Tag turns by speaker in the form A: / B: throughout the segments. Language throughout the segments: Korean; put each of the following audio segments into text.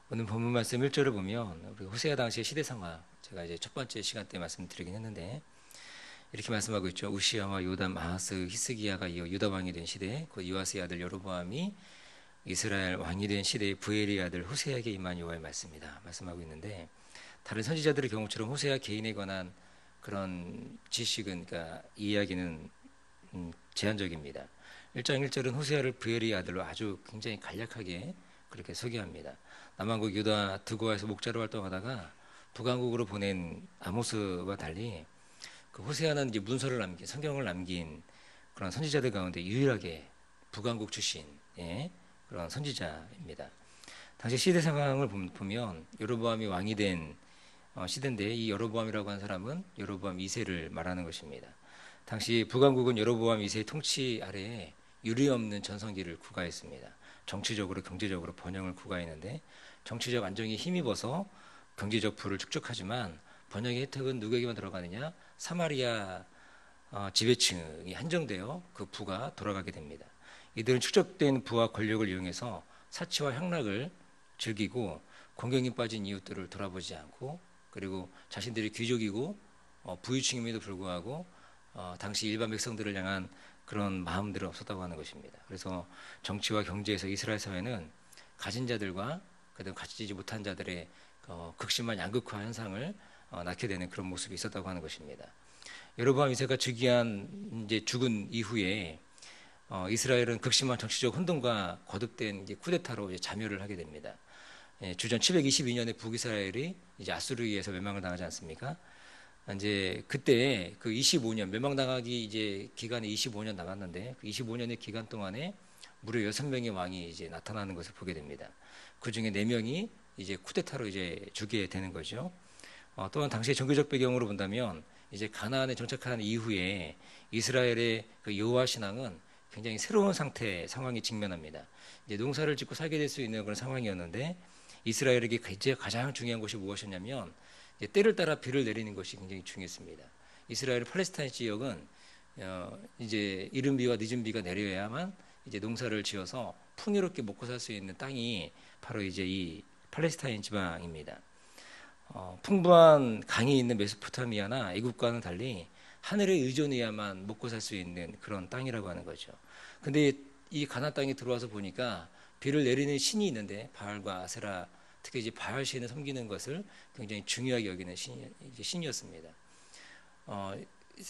A: 오늘 본문 말씀 1절을 보면 우리 호세아 당시의 시대 상황, 제가 이제 첫 번째 시간 때 말씀드리긴 했는데 이렇게 말씀하고 있죠. 우시아와 요담, 아하스, 히스기야가 이어 유다 왕이 된 시대에 곧 요아스의 아들 여로보암이 이스라엘 왕이 된 시대에 부엘의 아들 호세아에게 임한 여호와의 말씀이다 말씀하고 있는데, 다른 선지자들의 경우처럼 호세아 개인에 관한 그런 지식은, 그러니까 이야기는 제한적입니다. 1장 1절은 호세아를 부엘의 아들로 아주 굉장히 간략하게 그렇게 소개합니다. 남한국 유다 드고아에서 목자로 활동하다가 북왕국으로 보낸 아모스와 달리 그 호세아는 이제 문서를 남긴, 성경을 남긴 그런 선지자들 가운데 유일하게 북왕국 출신의 그런 선지자입니다. 당시 시대 상황을 보면 여로보암이 왕이 된 시대인데, 이 여로보암이라고 하는 사람은 여로보암 2세를 말하는 것입니다. 당시 북왕국은 여로보암 2세의 통치 아래에 유례없는 전성기를 구가했습니다. 정치적으로 경제적으로 번영을 구가했는데, 정치적 안정이 힘입어서 경제적 부를 축적하지만 번영의 혜택은 누구에게만 들어가느냐? 사마리아 지배층이 한정되어 그 부가 돌아가게 됩니다. 이들은 축적된 부와 권력을 이용해서 사치와 향락을 즐기고 공경에 빠진 이웃들을 돌아보지 않고, 그리고 자신들이 귀족이고 부유층임에도 불구하고 당시 일반 백성들을 향한 그런 마음들은 없었다고 하는 것입니다. 그래서 정치와 경제에서 이스라엘 사회는 가진 자들과 그다음 가지지 못한 자들의 극심한 양극화 현상을 낳게 되는 그런 모습이 있었다고 하는 것입니다. 여로보암 2세가 즉위한 이제 죽은 이후에 이스라엘은 극심한 정치적 혼돈과 거듭된 이제 쿠데타로 이제 자멸을 하게 됩니다. 주전 722년에 북이스라엘이 이제 아수르에 의해서 멸망을 당하지 않습니까? 이제 그때 그 25년 멸망당하기 이제 기간이 25년 남았는데, 그 25년의 기간 동안에 무려 6명의 왕이 이제 나타나는 것을 보게 됩니다. 그 중에 4명이 이제 쿠데타로 이제 죽게 되는 거죠. 또한 당시의 종교적 배경으로 본다면 이제 가나안에 정착한 이후에 이스라엘의 그 여호와 신앙은 굉장히 새로운 상황이 직면합니다. 이제 농사를 짓고 살게 될 수 있는 그런 상황이었는데, 이스라엘에게 이제 가장 중요한 것이 무엇이었냐면 이제 때를 따라 비를 내리는 것이 굉장히 중요했습니다. 이스라엘 팔레스타인 지역은 이제 이른 비와 늦은 비가 내려야만 이제 농사를 지어서 풍요롭게 먹고 살 수 있는 땅이 바로 이제 이 팔레스타인 지방입니다. 풍부한 강이 있는 메소포타미아나 애국과는 달리 하늘에 의존해야만 먹고 살 수 있는 그런 땅이라고 하는 거죠. 근데 이 가나안 땅에 들어와서 보니까 비를 내리는 신이 있는데, 바알과 아세라, 특히 이제 바알 신을 섬기는 것을 굉장히 중요하게 여기는 신이었습니다.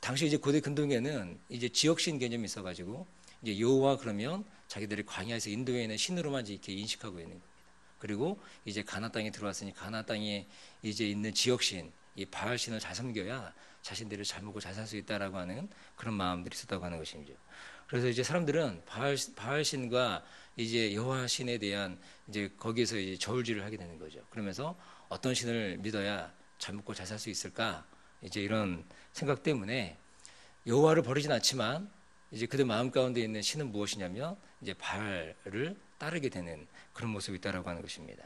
A: 당시 이제 고대 근동에는 이제 지역신 개념이 있어가지고 이제 여호와 그러면 자기들이 광야에서 인도에 있는 신으로만 이렇게 인식하고 있는 겁니다. 그리고 이제 가나안 땅에 들어왔으니 가나안 땅에 이제 있는 지역신, 이 바알 신을 잘 섬겨야 자신들이 잘 먹고 잘 살 수 있다라고 하는 그런 마음들이 있었다고 하는 것이죠. 그래서 이제 사람들은 바알 신과 이제 여호와 신에 대한 이제 거기에서 이제 저울질을 하게 되는 거죠. 그러면서 어떤 신을 믿어야 잘 먹고 잘 살 수 있을까? 이제 이런 생각 때문에 여호와를 버리진 않지만 이제 그들 마음 가운데 있는 신은 무엇이냐면 이제 바알을 따르게 되는 그런 모습이 있다라고 하는 것입니다.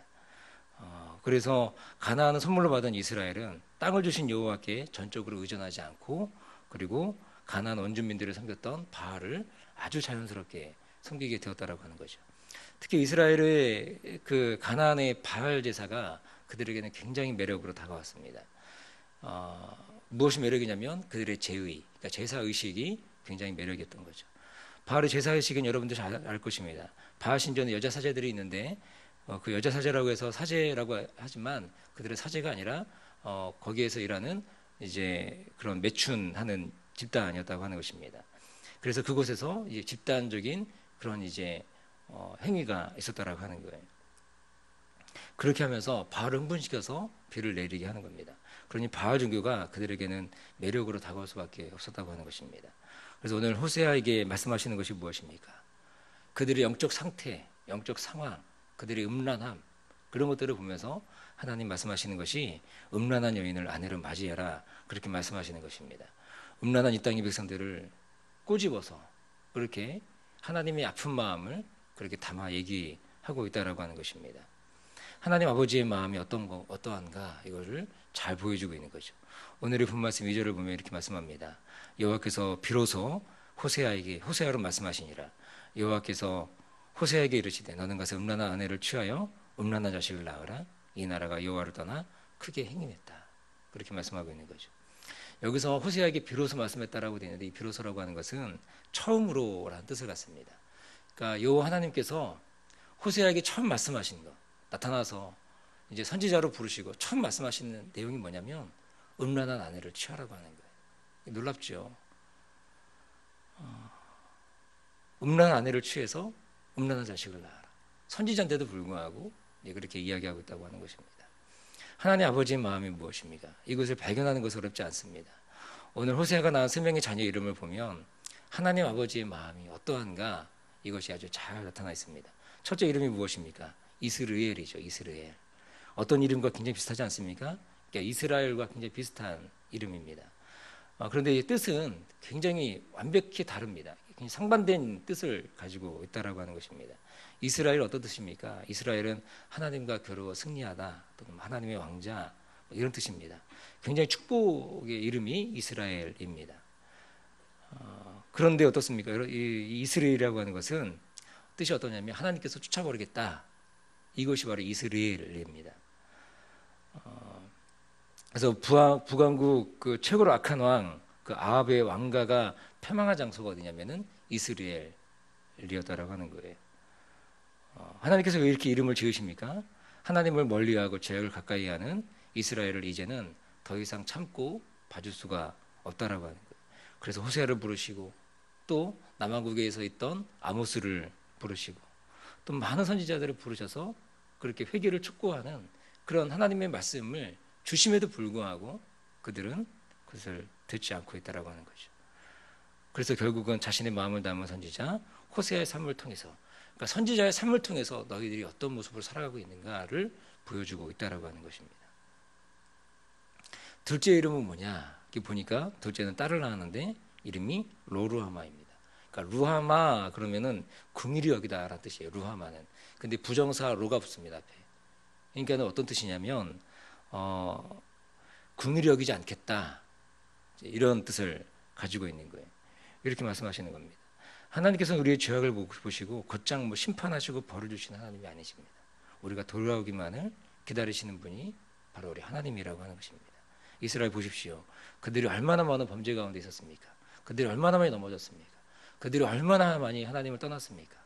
A: 그래서 가나안은 선물로 받은 이스라엘은 땅을 주신 여호와께 전적으로 의존하지 않고, 그리고 가나안 원주민들을 섬겼던 바알을 아주 자연스럽게 섬기게 되었다라고 하는 거죠. 특히 이스라엘의 그 가나안의 바알 제사가 그들에게는 굉장히 매력으로 다가왔습니다. 무엇이 매력이냐면 그들의 제의, 그러니까 제사 의식이 굉장히 매력이었던 거죠. 바알의 제사 의식은 여러분들 잘 알 것입니다. 바알 신전에 여자 사제들이 있는데 그 여자 사제라고 해서 사제라고 하지만 그들의 사제가 아니라 거기에서 일하는 이제 그런 매춘하는 집단이었다고 하는 것입니다. 그래서 그곳에서 이제 집단적인 그런 이제 행위가 있었다라고 하는 거예요. 그렇게 하면서 바알을 흥분시켜서 비를 내리게 하는 겁니다. 그러니 바알 종교가 그들에게는 매력으로 다가올 수밖에 없었다고 하는 것입니다. 그래서 오늘 호세아에게 말씀하시는 것이 무엇입니까? 그들의 영적 상태, 영적 상황, 그들의 음란함, 그런 것들을 보면서 하나님 말씀하시는 것이 음란한 여인을 아내로 맞이해라, 그렇게 말씀하시는 것입니다. 음란한 이 땅의 백성들을 꼬집어서 그렇게 하나님의 아픈 마음을 그렇게 담아 얘기하고 있다라고 하는 것입니다. 하나님 아버지의 마음이 어떠한가, 이거를 잘 보여주고 있는 거죠. 오늘의 본말씀 2절을 보면 이렇게 말씀합니다. 여호와께서 비로소 호세아로 말씀하시니라. 여호와께서 호세아에게 이르시되 너는 가서 음란한 아내를 취하여 음란한 자식을 낳으라. 이 나라가 여호와를 떠나 크게 행님했다. 그렇게 말씀하고 있는 거죠. 여기서 호세아에게 비로소 말씀했다라고 되어 있는데 이 비로소라고 하는 것은 처음으로라는 뜻을 갖습니다. 그러니까 여호와 하나님께서 호세아에게 처음 말씀하신 거 나타나서 이제 선지자로 부르시고 처음 말씀하시는 내용이 뭐냐면 음란한 아내를 취하라고 하는 거예요. 놀랍죠. 음란한 아내를 취해서 음란한 자식을 낳아라. 선지자인데도 불구하고 그렇게 이야기하고 있다고 하는 것입니다. 하나님 아버지의 마음이 무엇입니까? 이것을 발견하는 것은 어렵지 않습니다. 오늘 호세아가 낳은 세 명의 자녀 이름을 보면 하나님 아버지의 마음이 어떠한가 이것이 아주 잘 나타나 있습니다. 첫째 이름이 무엇입니까? 이스르엘이죠. 이스르엘. 어떤 이름과 굉장히 비슷하지 않습니까? 그러니까 이스라엘과 굉장히 비슷한 이름입니다. 그런데 이 뜻은 굉장히 완벽히 다릅니다. 굉장히 상반된 뜻을 가지고 있다라고 하는 것입니다. 이스라엘 어떤 뜻입니까? 이스라엘은 하나님과 겨루어 승리하다 또는 하나님의 왕자 이런 뜻입니다. 굉장히 축복의 이름이 이스라엘입니다. 그런데 어떻습니까? 이 이스라엘이라고 하는 것은 뜻이 어떠냐면 하나님께서 쫓아버리겠다. 이것이 바로 이스라엘입니다. 그래서 북왕국 그 최고로 악한 왕, 그 아합의 왕가가 패망한 장소가 어디냐면은 이스라엘이었다라고 하는 거예요. 하나님께서 왜 이렇게 이름을 지으십니까? 하나님을 멀리하고 죄악을 가까이하는 이스라엘을 이제는 더 이상 참고 봐줄 수가 없다라고 하는 거예요. 그래서 호세아를 부르시고 또 남왕국에서 있던 아모스를 부르시고 또 많은 선지자들을 부르셔서 그렇게 회개를 촉구하는 그런 하나님의 말씀을 주심에도 불구하고 그들은 그것을 듣지 않고 있다라고 하는 거죠. 그래서 결국은 자신의 마음을 담은 선지자 호세아의 삶을 통해서 그러니까 선지자의 삶을 통해서 너희들이 어떤 모습으로 살아가고 있는가를 보여주고 있다라고 하는 것입니다. 둘째 이름은 뭐냐? 이렇게 보니까 둘째는 딸을 낳았는데 이름이 로루하마입니다. 그러니까 루하마 그러면은 긍휼히 여기다라는 뜻이에요. 루하마는. 근데 부정사 로가 붙습니다 앞에. 그러니까 어떤 뜻이냐면 긍휼히 여기지 않겠다 이런 뜻을 가지고 있는 거예요. 이렇게 말씀하시는 겁니다. 하나님께서는 우리의 죄악을 보시고 곧장 심판하시고 벌을 주시는 하나님이 아니십니다. 우리가 돌아오기만을 기다리시는 분이 바로 우리 하나님이라고 하는 것입니다. 이스라엘 보십시오. 그들이 얼마나 많은 범죄 가운데 있었습니까? 그들이 얼마나 많이 넘어졌습니까? 그들이 얼마나 많이 하나님을 떠났습니까?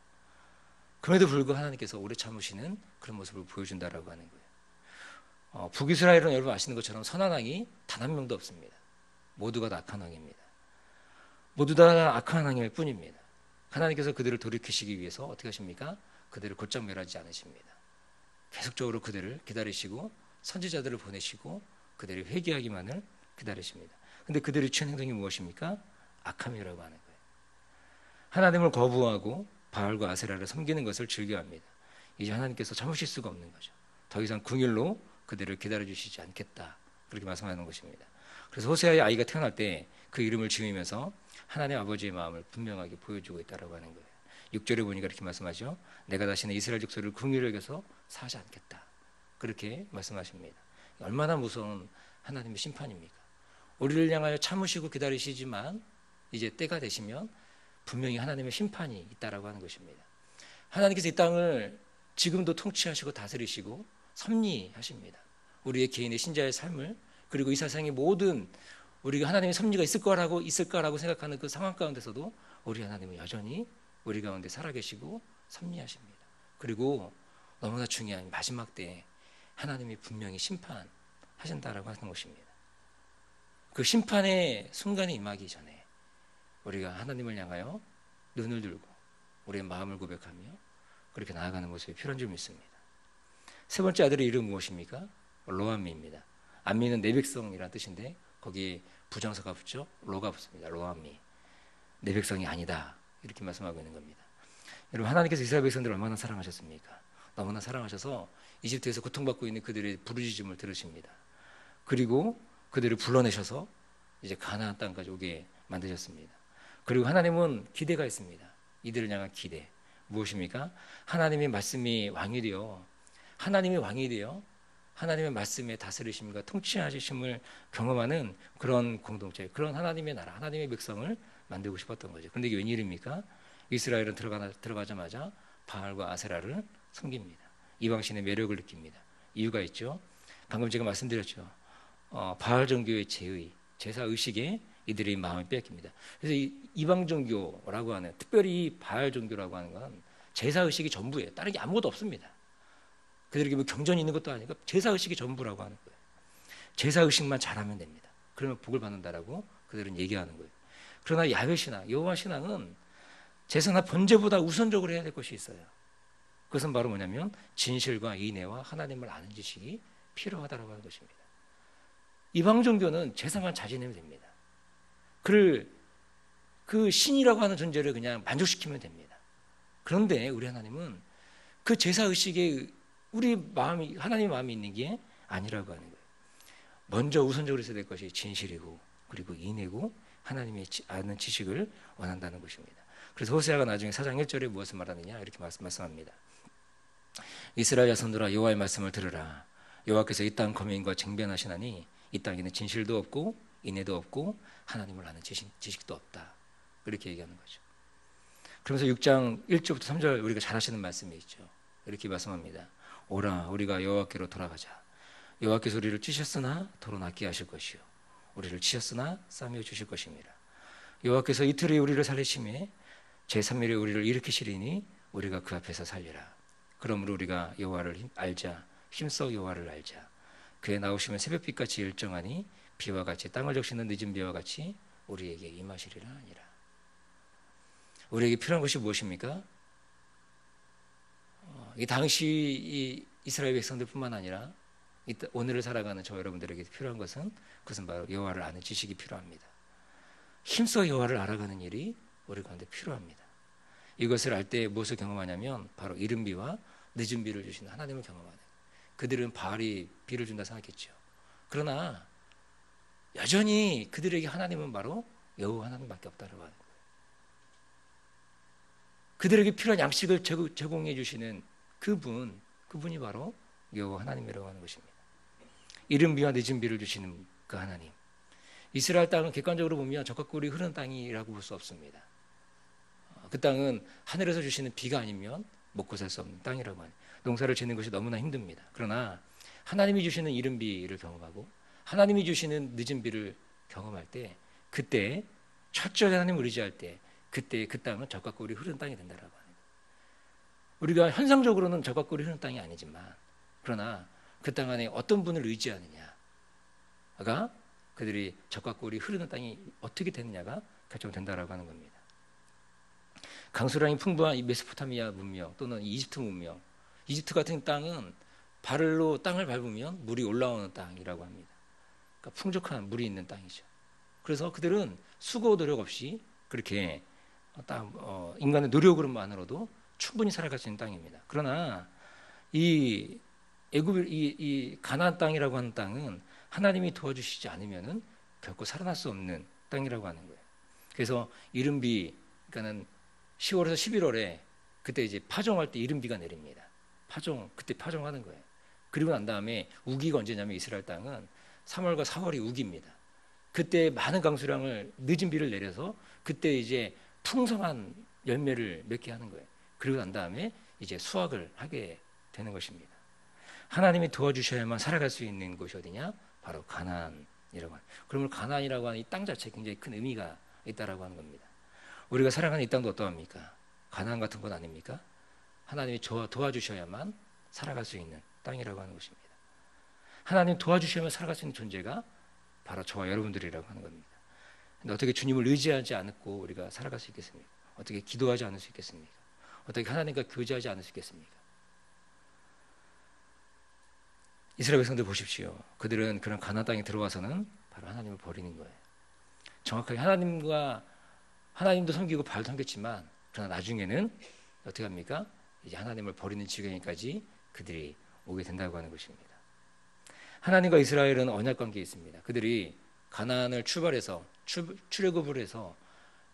A: 그럼에도 불구하고 하나님께서 오래 참으시는 그런 모습을 보여준다라고 하는 거예요. 북이스라엘은 여러분 아시는 것처럼 선한 왕이 단 한 명도 없습니다. 모두가 다 악한 왕입니다. 모두 다 악한 왕일 뿐입니다. 하나님께서 그들을 돌이키시기 위해서 어떻게 하십니까? 그들을 곧장 멸하지 않으십니다. 계속적으로 그들을 기다리시고 선지자들을 보내시고 그들이 회개하기만을 기다리십니다. 그런데 그들이 취한 행동이 무엇입니까? 악함이라고 하는 거예요. 하나님을 거부하고 바알과 아세라를 섬기는 것을 즐겨합니다. 이제 하나님께서 참으실 수가 없는 거죠. 더 이상 긍휼로 그들을 기다려주시지 않겠다. 그렇게 말씀하는 것입니다. 그래서 호세아의 아이가 태어날 때 그 이름을 지으면서 하나님 아버지의 마음을 분명하게 보여주고 있다고 하는 거예요. 6절에 보니까 이렇게 말씀하죠. 내가 다시는 이스라엘 족속을 긍휼히 여겨서 사하지 않겠다. 그렇게 말씀하십니다. 얼마나 무서운 하나님의 심판입니까? 우리를 향하여 참으시고 기다리시지만 이제 때가 되시면 분명히 하나님의 심판이 있다라고 하는 것입니다. 하나님께서 이 땅을 지금도 통치하시고 다스리시고 섭리하십니다. 우리의 개인의 신자의 삶을 그리고 이 세상의 모든 우리가 하나님의 섭리가 있을까라고 생각하는 그 상황 가운데서도 우리 하나님은 여전히 우리 가운데 살아계시고 섭리하십니다. 그리고 너무나 중요한 마지막 때에 하나님이 분명히 심판하신다라고 하는 것입니다. 그 심판의 순간이 임하기 전에 우리가 하나님을 향하여 눈을 들고 우리의 마음을 고백하며 그렇게 나아가는 모습이 필요한 줄 믿습니다. 세 번째 아들의 이름 무엇입니까? 로암미입니다. 암미는 내 백성이라는 뜻인데 거기에 부정사가 붙죠. 로가 붙습니다. 로암미. 내 백성이 아니다. 이렇게 말씀하고 있는 겁니다. 여러분 하나님께서 이스라엘 백성들을 얼마나 사랑하셨습니까? 너무나 사랑하셔서 이집트에서 고통받고 있는 그들의 부르짖음을 들으십니다. 그리고 그들을 불러내셔서 이제 가나안 땅까지 오게 만드셨습니다. 그리고 하나님은 기대가 있습니다. 이들을 향한 기대 무엇입니까? 하나님의 말씀이 왕이 되어 하나님의 말씀에 다스리심과 통치하심을 경험하는 그런 공동체, 그런 하나님의 나라, 하나님의 백성을 만들고 싶었던 거죠. 그런데 이게 웬일입니까? 이스라엘은 들어가자마자 바알과 아세라를 섬깁니다. 이방 신의 매력을 느낍니다. 이유가 있죠. 방금 제가 말씀드렸죠. 바알 종교의 제사 의식에 이들의 마음이 뺏깁니다. 그래서 이 이방 종교라고 하는, 특별히 이 바알 종교라고 하는 건 제사 의식이 전부예요. 다른 게 아무것도 없습니다. 그들에게 뭐 경전이 있는 것도 아니고 제사 의식이 전부라고 하는 거예요. 제사 의식만 잘하면 됩니다. 그러면 복을 받는다라고 그들은 얘기하는 거예요. 그러나 야훼 신앙, 여호와 신앙은 제사나 번제보다 우선적으로 해야 될 것이 있어요. 그것은 바로 뭐냐면 진실과 인애와 하나님을 아는 지식이 필요하다라고 하는 것입니다. 이방 종교는 제사만 잘 지내면 됩니다. 그를 그 신이라고 하는 존재를 그냥 만족시키면 됩니다. 그런데 우리 하나님은 그 제사 의식에 우리 마음이, 하나님의 마음이 있는 게 아니라고 하는 거예요. 먼저 우선적으로 있어야 될 것이 진실이고 그리고 인애고 하나님의 아는 지식을 원한다는 것입니다. 그래서 호세아가 나중에 4장 1절에 무엇을 말하느냐 이렇게 말씀합니다. 이스라엘 자손들아 여호와의 말씀을 들으라. 여호와께서 이 땅 거민과 쟁변하시나니 이 땅에는 진실도 없고 인애도 없고 하나님을 아는 지식도 없다. 그렇게 얘기하는 거죠. 그러면서 6장 1절부터 3절 우리가 잘 하시는 말씀이 있죠. 이렇게 말씀합니다. 오라 우리가 여호와께로 돌아가자. 여호와께서 우리를 찌셨으나 도로 낫게 하실 것이요 우리를 치셨으나 싸매어 주실 것입니다. 여호와께서 이틀에 우리를 살리심에 제3일에 우리를 일으키시리니 우리가 그 앞에서 살리라. 그러므로 우리가 여호와를 알자. 힘써 여호와를 알자. 그의 나오시면 새벽빛같이 일정하니 비와 같이 땅을 적시는 늦은 비와 같이 우리에게 임하시리라 하니라. 우리에게 필요한 것이 무엇입니까? 이 당시 이 이스라엘 백성들뿐만 아니라 오늘을 살아가는 저 여러분들에게 필요한 것은 그것은 바로 여호와를 아는 지식이 필요합니다. 힘써 여호와를 알아가는 일이 우리 가운데 필요합니다. 이것을 알 때 무엇을 경험하냐면 바로 이른 비와 늦은 비를 주시는 하나님을 경험하는. 그들은 바알이 비를 준다 생각했죠. 그러나 여전히 그들에게 하나님은 바로 여호와 하나님밖에 없다고 하는 거예요. 그들에게 필요한 양식을 제공해 주시는 그분이 바로 여호와 하나님이라고 하는 것입니다. 이른 비와 늦은 비를 주시는 그 하나님. 이스라엘 땅은 객관적으로 보면 적과 꿀이 흐르는 땅이라고 볼 수 없습니다. 그 땅은 하늘에서 주시는 비가 아니면 먹고 살 수 없는 땅이라고 하는, 농사를 짓는 것이 너무나 힘듭니다. 그러나 하나님이 주시는 이른 비를 경험하고 하나님이 주시는 늦은 비를 경험할 때, 그때 철저히 하나님을 의지할 때, 그때 그 땅은 적과 꿀이 흐르는 땅이 된다라고 하는 거예요. 우리가 현상적으로는 적과 꿀이 흐르는 땅이 아니지만, 그러나 그 땅 안에 어떤 분을 의지하느냐가 그들이 적과 꿀이 흐르는 땅이 어떻게 되느냐가 결정된다라고 하는 겁니다. 강수량이 풍부한 이 메소포타미아 문명 또는 이집트 문명, 이집트 같은 땅은 발로 땅을 밟으면 물이 올라오는 땅이라고 합니다. 그러니까 풍족한 물이 있는 땅이죠. 그래서 그들은 수고 노력 없이 그렇게 인간의 노력으로만으로도 충분히 살아갈 수 있는 땅입니다. 그러나 이 가나안 땅이라고 하는 땅은 하나님이 도와주시지 않으면은 결코 살아날 수 없는 땅이라고 하는 거예요. 그래서 이른비, 그러니까는 10월에서 11월에 그때 이제 파종할 때 이른비가 내립니다. 그때 파종하는 거예요. 그리고 난 다음에 우기가 언제냐면 이스라엘 땅은 3월과 4월이 우기입니다. 그때 많은 강수량을 늦은 비를 내려서 그때 이제 풍성한 열매를 맺게 하는 거예요. 그리고 난 다음에 이제 수확을 하게 되는 것입니다. 하나님이 도와주셔야만 살아갈 수 있는 곳이 어디냐? 바로 가나안이라고 하는. 그러면 가나안이라고 하는 이 땅 자체에 굉장히 큰 의미가 있다라고 하는 겁니다. 우리가 살아가는 이 땅도 어떠합니까? 가나안 같은 건 아닙니까? 하나님이 도와주셔야만 살아갈 수 있는 땅이라고 하는 것입니다. 하나님 도와주셔야만 살아갈 수 있는 존재가 바로 저와 여러분들이라고 하는 겁니다. 근데 어떻게 주님을 의지하지 않고 우리가 살아갈 수 있겠습니까? 어떻게 기도하지 않을 수 있겠습니까? 어떻게 하나님과 교제하지 않을 수 있겠습니까? 이스라엘 백성들 보십시오. 그들은 그런 가나안 땅에 들어와서는 바로 하나님을 버리는 거예요. 정확하게 하나님도 섬기고 바알도 섬겼지만, 그러나 나중에는 어떻게 합니까? 이제 하나님을 버리는 지경에까지 그들이 오게 된다고 하는 것입니다. 하나님과 이스라엘은 언약 관계에 있습니다. 그들이 가나안을 출애굽을 해서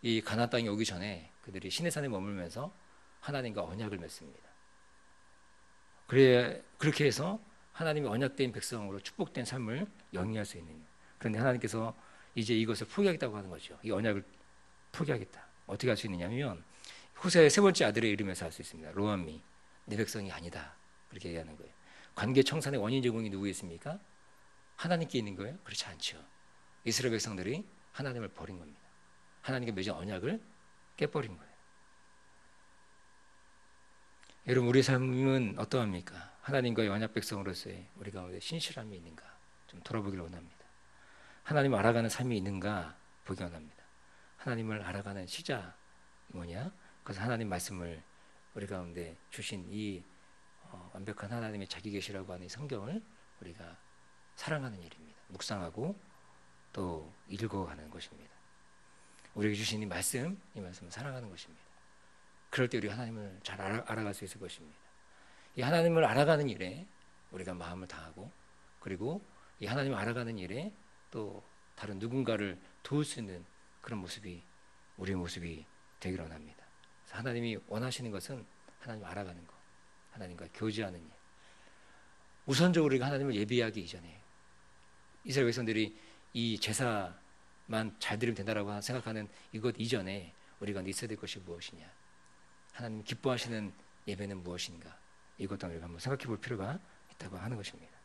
A: 이 가나안 땅에 오기 전에 그들이 시내산에 머물면서 하나님과 언약을 맺습니다. 그렇게 해서 하나님의 언약된 백성으로 축복된 삶을 영위할 수 있는. 그런데 하나님께서 이제 이것을 포기하겠다고 하는 거죠. 이 언약을 포기하겠다. 어떻게 할 수 있느냐면 호세의 세 번째 아들의 이름에서 할 수 있습니다. 로암미, 내 백성이 아니다. 그렇게 얘기하는 거예요. 관계 청산의 원인 제공이 누구였습니까? 하나님께 있는 거예요? 그렇지 않죠. 이스라엘 백성들이 하나님을 버린 겁니다. 하나님께 맺은 언약을 깨버린 거예요. 여러분, 우리 삶은 어떠합니까? 하나님과의 언약 백성으로서의 우리 가운데 신실함이 있는가 좀 돌아보기를 원합니다. 하나님을 알아가는 삶이 있는가 보기 원합니다. 하나님을 알아가는 시작이 뭐냐? 그래서 하나님 말씀을 우리 가운데 주신 이 완벽한 하나님의 자기 계시라고 하는 이 성경을 우리가 사랑하는 일입니다. 묵상하고 또 읽어가는 것입니다. 우리에게 주신 이 말씀을 사랑하는 것입니다. 그럴 때 우리가 하나님을 잘 알아갈 수 있을 것입니다. 이 하나님을 알아가는 일에 우리가 마음을 다하고, 그리고 이 하나님을 알아가는 일에 또 다른 누군가를 도울 수 있는 그런 모습이 우리의 모습이 되기를 원합니다. 그래서 하나님이 원하시는 것은 하나님을 알아가는 것, 하나님과 교제하는 일. 우선적으로 우리가 하나님을 예비하기 이전에 이스라엘 백성들이 이 제사만 잘 드리면 된다라고 생각하는 이것 이전에 우리가 있어야 될 것이 무엇이냐, 하나님 기뻐하시는 예배는 무엇인가, 이것도 우리가 한번 생각해 볼 필요가 있다고 하는 것입니다.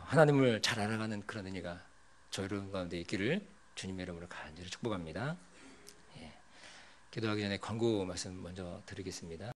A: 하나님을 잘 알아가는 그런 은혜가 저희 여러분 가운데 있기를 주님의 이름으로 간절히 축복합니다. 기도하기 전에 광고 말씀 먼저 드리겠습니다.